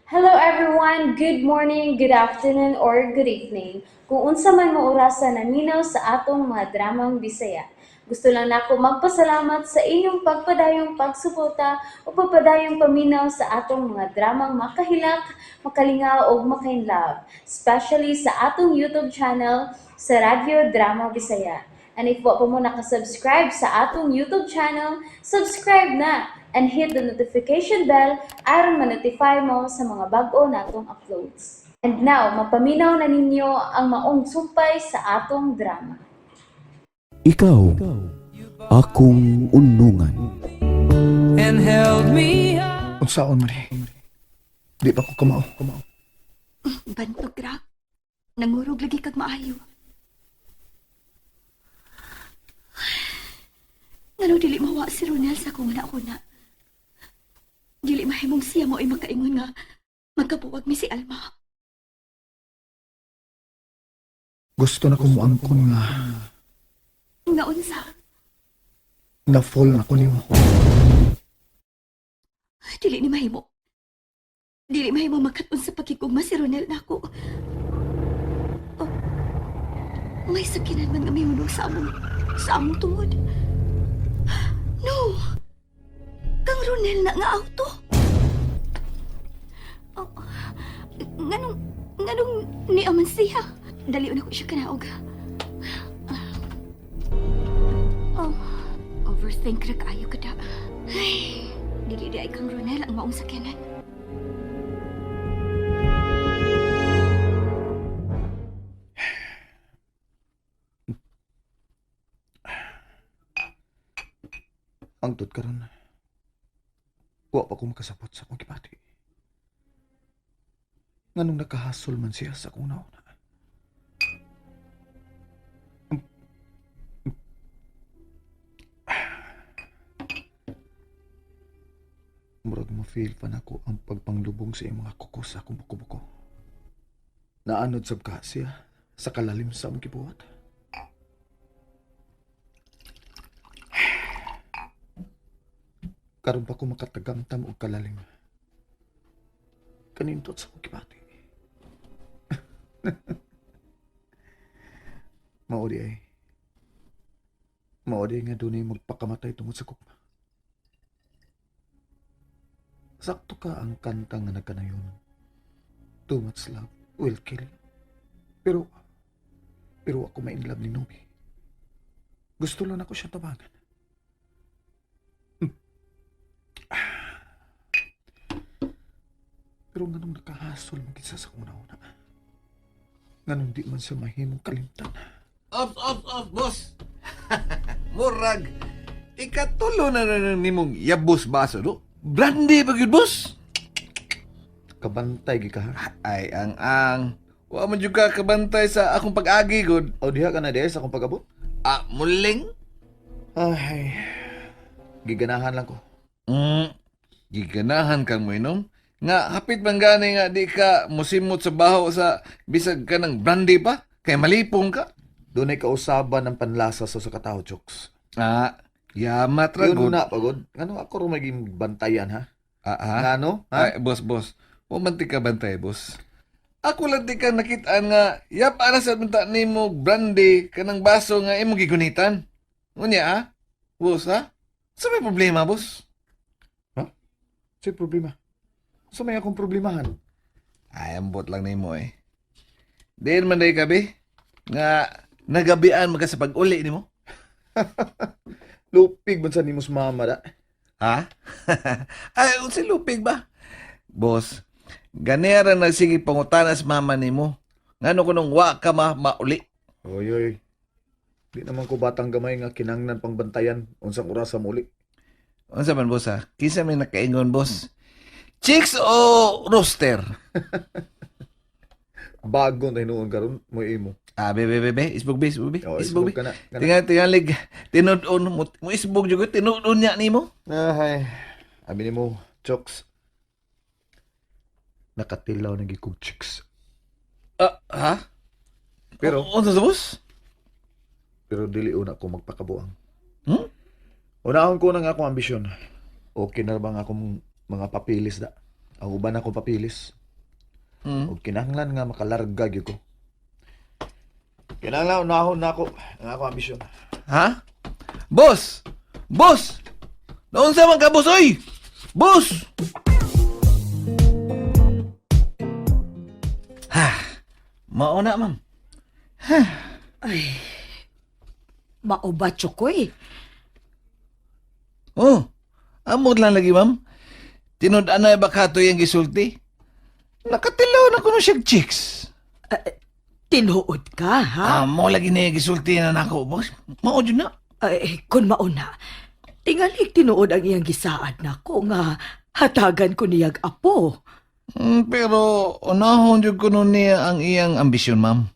Hello everyone, good morning, good afternoon, or good evening. Kung unsa man mo orasan naminaw sa atong mga dramang Bisaya. Gusto lang nako magpasalamat sa inyong pagpadayong pagsuporta o pagpadayong paminaw sa atong mga dramang makahilak, makalingaw o makainlove, especially sa atong YouTube channel sa Radyo Drama Bisaya. And if wa pa mo nakasubscribe sa atong YouTube channel, subscribe na and hit the notification bell aron ma-notify mo sa mga bag-o natong uploads. And now, mapaminaw na ninyo ang maong sumpay sa atong drama. Ikaw, akong unungan. and held me up. Unsaon man Di pa ko kamao. Bantog ra. Nangurog lagi kag maayo. Ngano dili mawa si Ronel sa akong una-una. Dili mahimong siya mo ay makaingon nga magkabuwag mi si Alma. Gusto na ko moangkon nga Nga unsa? na-fall na ko nimo. Dili ni mahimo. Dili mahimo magkaton sa pagkigugma si Ronel nako. Oh, may sakinan man nga miuno sa among tungod. No! Kang Ronel na nga auto. Oh, nganong ni aman siya. Dali na ko siya kanaog. Oh, overthink ra kaayo kada. Ay, dili di ay kang Ronel ang maong sakyanan. Angtod karon. Wa pa ko makasabot sa akong gipati. Nganong nakahasol man siya sa akong nauna. Murag ma-feel pa na ko ang pagpanglubong sa iyong mga kuko sa akong buko-buko. Naanod sab ka siya sa kalalim sa among gibuhat. Karon pa ko makatagamtam og kalalim. Kanindot sa akong gipati. Maudi ay. Maudi nga dunay magpakamatay tungod sa kukma. Sakto ka ang kanta nga nagkanayon. Too much love will kill. Pero ako ma-inlove ni Nobi. Gusto lang ako siya tabangan. Pero nganong nakahasol mo kinsa sa una-una. Nganong di man siya mahimong kalimtan. Off, boss. Murag. Ikatulo na nimong yabos baso, no? Brandy pa yun, boss. Kabantay gi ka ha. Ay, ang. Wa man jud ka kabantay sa akong pag-agi, god. O diha ka na diha sa akong pag-abot? Muling? Ay, giganahan lang ko. Giganahan kang mo inom. Nga, hapit man gani nga di ka musimot sa baho sa bisag ka ng brandy pa? Kay malipong ka? Doon ay kausaban ng panlasa sa kataho, Chokes. Yamat ra, Yun god. na, pagod. Ano ako rin maging bantayan, ha? Ha? Ano? Ha? Ay, boss. Huwag ka bantay, boss. Ako lang di ka nakitaan nga, yap, ana sa bunta ni mo, brandy, kanang baso nga imong gigunitan. Ngunya, ha? Boss, ha? Sa may problema, boss? Sa'yo problema. Sa may akong problemahan. Ay, ambot lang ni mo, eh. Diyan man day kabi, nga nagabian magka sa pag-uli ni mo. Lupig man sa ni mo sa mama da. Ha? Ay, unsi lupig ba? Boss, ganera na sige pangutanas mama ni mo. Ngano ko nung wa ka mauli? Oy. Di naman ko batang gamay nga kinangnan pang bantayan. Unsang oras sa muli. Unsa man, boss, ha? Kinsa may nakaingon, boss? Chicks o rooster? Bago na hinuon karon mo imo. Bebe. Isbog, be. Oh, Isbog, be. ka na. Tingalig. Tinudon mo. Mo isbog jud tinudon niya nimo. Ay. Abi ni mo, Chokes. Nakatilaw na gikog chicks. Ha? Pero Unsa sa boss? dili una ko magpakabuang. Hmm? Unahon ko na nga akong ambisyon. Okay na ba nga akong mga papilis da? Ang uban akong papilis. Hmm. O kinahanglan nga makalarga gyud ko. Kinahanglan unahon na ako ang ako ambisyon. Ha? Boss! Boss! Naunsa man ka, boss, oy! Boss! Ha! Mauna, ma'am. Mauba, Chukoy. Oh, amot lang lagi, ma'am. Tinud-an na ba kato yung gisulti? Nakatilaw na ko siyang chicks. Tinuod ka, ha? Mo lagi na yung gisulti na nako, boss. Mao dyan na. Ay, kun mauna, tingali tinuod ang iyang gisaad nako nga hatagan ko niyag apo. Pero unahon jud ko nun niya ang iyang ambisyon, ma'am.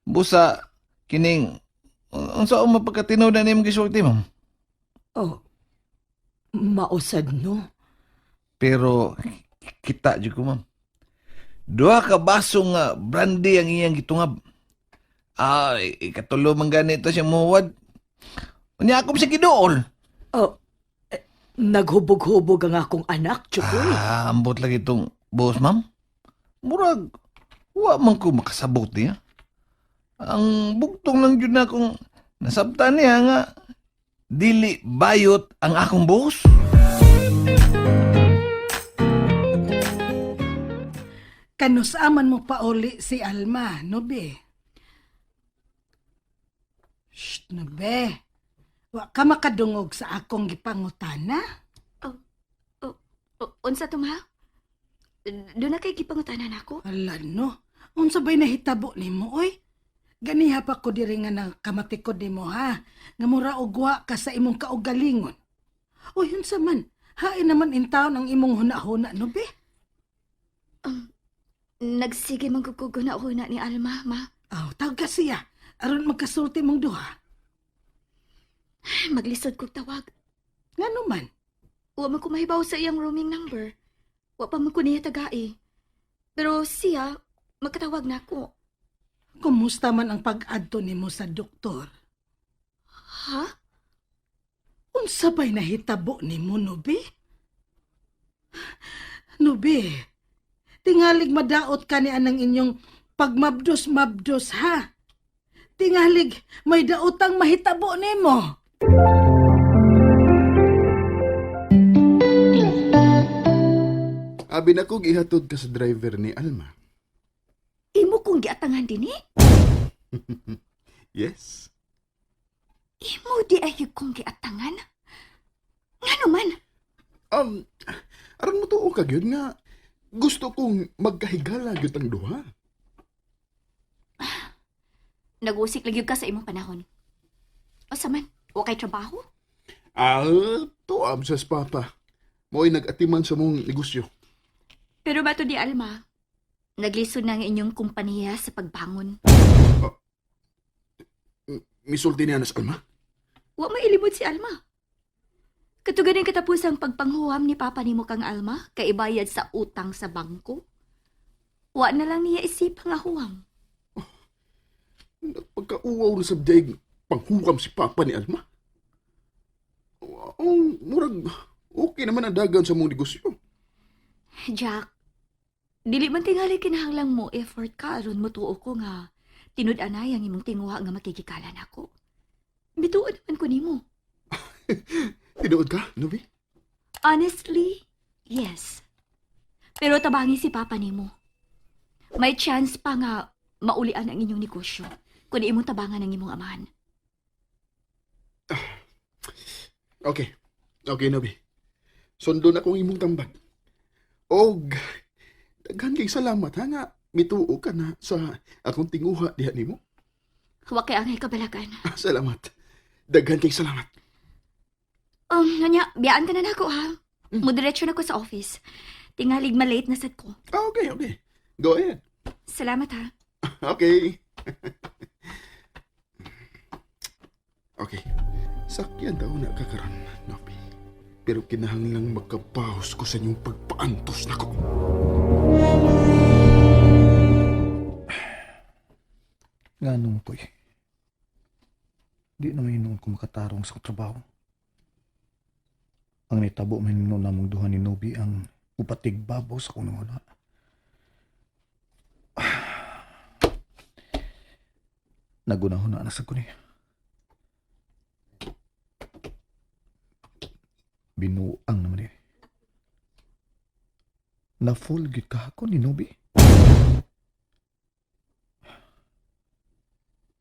Busa, kining, unsa o mapagkatinaw na niyang gisulti, ma'am? Oh, mausad no? Pero, kita jud ko, ma'am. Duha ka baso nga brandy ang iyang gitungab. Ikatulo man ganito siya muwad. Unya ako sa giduol. Oh, naghubog-hubog ang akong anak, Chukoy. Ambot lang itong boss, ma'am. Murag, wa man ko makasabot niya. Ang bugtong lang yun na kung nasabtan niya nga, dili bayot ang akong boss. Kanusaman mo pa uli si Alma, no be? Shh, no be. Wa ka makadungog sa akong gipangutana? Unsa to, ma? Doon na kay gipangutanan ako? Ala no, unsa ba'y nahitabo nimo oy? Ganiha pa ko diri nga nakamatikod nimo ha, nga mura ugwa ka sa imong kaugalingon. Oy, unsa man, hain naman in taon ang imong huna-huna, no be? Nagsige magkukugo na ako na ni Alma, ma. Aw, tawag ka siya, aron magkasulti mong duha. Maglisod kog tawag. Nga naman, Wa man ko mahibaw sa iyang roaming number. Wa pa man ko niya tagai. Pero siya, magkatawag na ako. kumusta man ang pag-adto nimo sa doktor? Ha? Unsa ba'y nahitabo nimo, Nubi? Nubi, tingalig madaot ka ni anang inyong pagmabdos-mabdos, ha? Tingalig may daotang mahitabo nimo. Abi na kong ihatod ka sa driver ni Alma. Imo kong giatangan din eh. Yes. Imo di ayo kong giatangan. Nga naman, Aron mo to ka gyud nga gusto kong magkahigala gyud ang duha. nag-usik lang yun ka sa imong panahon. O saman, o kay trabaho? Tuam sa papa. Mo'y nag-atiman sa mong negosyo. Pero bato di Alma, naglisod na ang inyong kumpanya sa pagbangon. Misulti niya na sa Alma. Wa mailimod si Alma. Katugan ang katapusang pagpanghuam ni Papa ni kang Alma, kay ibayad sa utang sa bangko. Wa na lang niya isipang nga huwam. Nagpagkauwaw na sa daig panghuwam si papa ni Alma. Murag, okay naman ang dagan sa mong negosyo. Jack, dili man tingali kinahanglang mo effort ka aron mo tuo ko nga tinud-anay ang imong tinguha nga makikikalan ako. Bituod naman ko nimo. Tinuod ka, Nubi? Honestly, yes. Pero tabangi si Papa nimo. May chance pa nga maulian ang inyong negosyo kung imong tabangan ang imong amahan. Okay. Okay, Nubi. Sundo na kong imong tambag. Og, daghan kay salamat ha nga mituo ka na sa akong tinguha diha nimo. Wa kay angay kabalakan. Salamat. Daghan kay salamat. Nanya, biyaan ka na nako ha. Mudiretso na ko sa office. Tingalig malate na sad ko. Okay, okay. Go ahead. Salamat ha. Okay. Okay. Sakyan daw na kakaroon, Nobi. Pero kinahanglang magkabawas ko sa inyong pagpaantos na ko. Ganun ko eh. Di naman yun ko makatarong sa trabaho. Ang nitabo man nun namong duha ni Nobi ang upatig babaw sa kunong wala. Nagunahon na sa ko niya. Binuang naman niya. Na-full gid ka ako ni Nobi.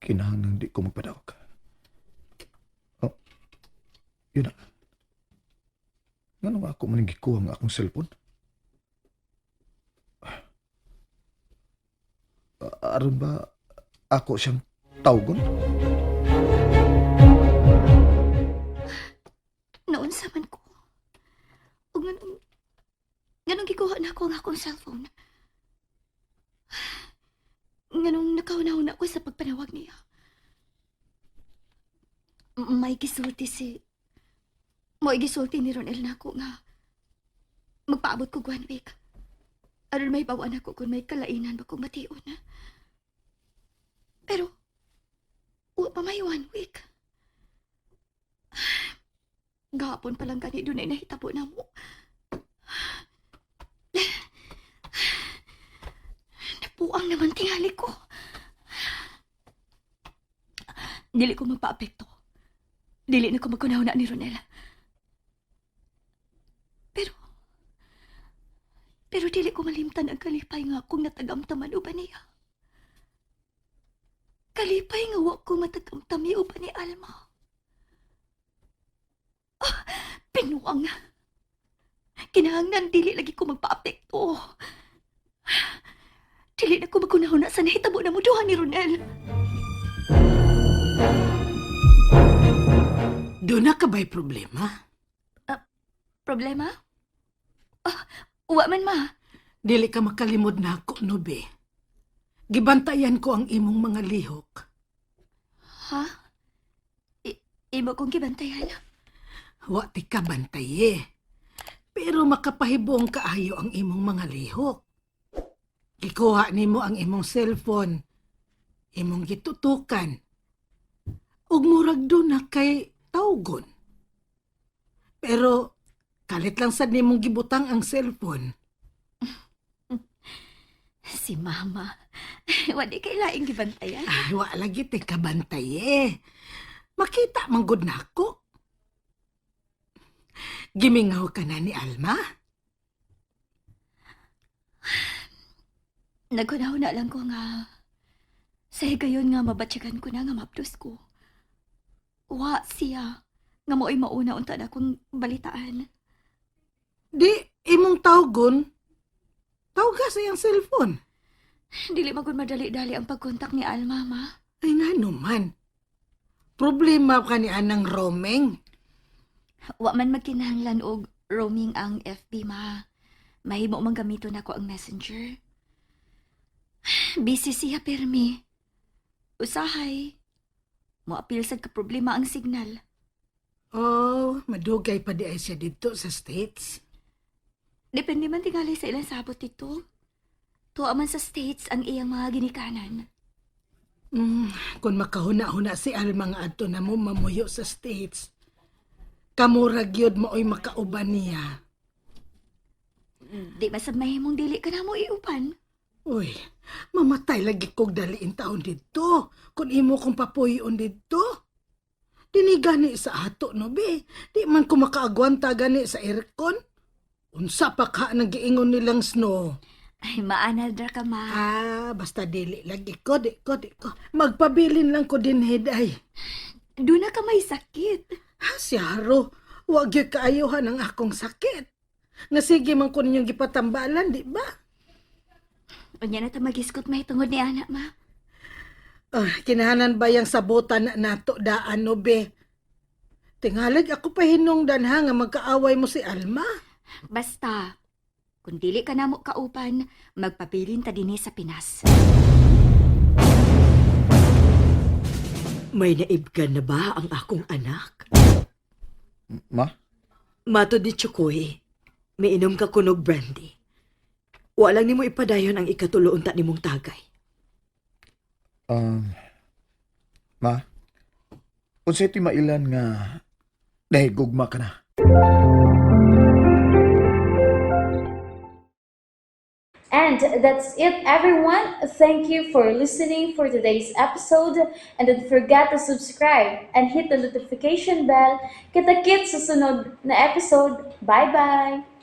Kinahanglan di ko magpadawag. Oh, yun na. Nga ako manigikuha ang akong cellphone? Aron ba ako siyang tawgon? Noon sa man ko. O ganong gikuha na ako ang akong cellphone. Ganong nakauna-una ko sa pagpanawag niya. May gisulti ni Ronel na ako nga magpaabot ko 1 week. Aron may bawan ako kung may kalainan ba kong matiun. Pero, wa pa may 1 week. Gapon palang gani doon ay nahitabo na mo. Napuang naman tingali ko. Dili ko magpa-apekto. Dili na ko magkunaw na ni Ronel. Pero dili ko malimtan ang kalipay nga akong natagamtaman uban niya. Kalipay nga wa ko matagamtami uban ni Alma. Pinuang. Kinahanglan dili lagi ko magpa-apekto. Dili na ko magkunahon na sa nahitabo na muduhan ni Ronel. Doon na ka ba'y problema? Problema? Wa man ma. Dili ka makalimod na ako, Nobe. Gibantayan ko ang imong mga lihok. Ha? Imo kong gibantayan? Wa ti ka bantaye. Pero makapahibong kaayo ang imong mga lihok. Gikuha nimo ang imong cellphone. Imong gitutukan. Ug murag doon na kay tawgon. Pero kalit lang sad nimong gibutang ang cellphone. Si Mama. Wa di kay laing gibantayan. Ay, wa lagi ti ka bantaye. Makita manggod na ako. Gimingaw ka na ni Alma? Nagkunaw na lang ko nga. Sa higayon nga mabatsyagan ko na nga mapdos ko. Wa siya. Nga mo'y mauna unta na akong balitaan. Di, imong tawgon. Tawga sa iyang cellphone. Dili magud madali-dali ang pagkontak ni Alma, ma. Ay nga naman. Problema ka ni anang roaming. Wa man magkinahanglan og roaming ang FB, ma. Mahimo man gamiton ako ang messenger. Busy siya, permi. Usahay. Moapil sad ka problema ang signal. Oh, madugay pa di ay siya dito sa States. Depende man tingali sa ilang sabot dito. Tuwa man sa States ang iyang mga ginikanan. Kung makahuna-huna si Alma nga adto na mo mamuyo sa States, kamurag yun mo ay makauban niya. Di ba sa mahimong dili ka na mo iupan? Uy, mamatay lagi kog daliin taon dito. Kung imo kong papuyon dito. Dini gani sa ato, no be? Di man ko makaagwanta gani sa aircon. Unsa pa ka nang giingon nilang snow. Ay, maanad ra ka, ma. Basta dili lagi ko, di ko. Magpabilin lang ko din, Heday. Doon na ka may sakit. Si Haro, wag yung kaayuhan ang akong sakit. Nasige man ko ninyong gipatambalan, di ba? Unya na ta magiskot may tungod ni anak, ma. Kinahanan ba yung sabutan na nato daan, no be? Tingalag ako pa hinungdan ha nga magkaaway mo si Alma. Basta, kung dili ka na mo kaupan, magpabilin ta dinhi sa Pinas. May naibgan na ba ang akong anak? Ma? Mato di Chukoy, may inom ka kunog brandy. Walang nimo ipadayon ang ikatulo unta nimong tagay. Ma? Unsay ti mailan nga nahigugma ka na? And that's it, everyone. Thank you for listening for today's episode. And don't forget to subscribe and hit the notification bell. Kita-kits sa sunod na episode. Bye-bye!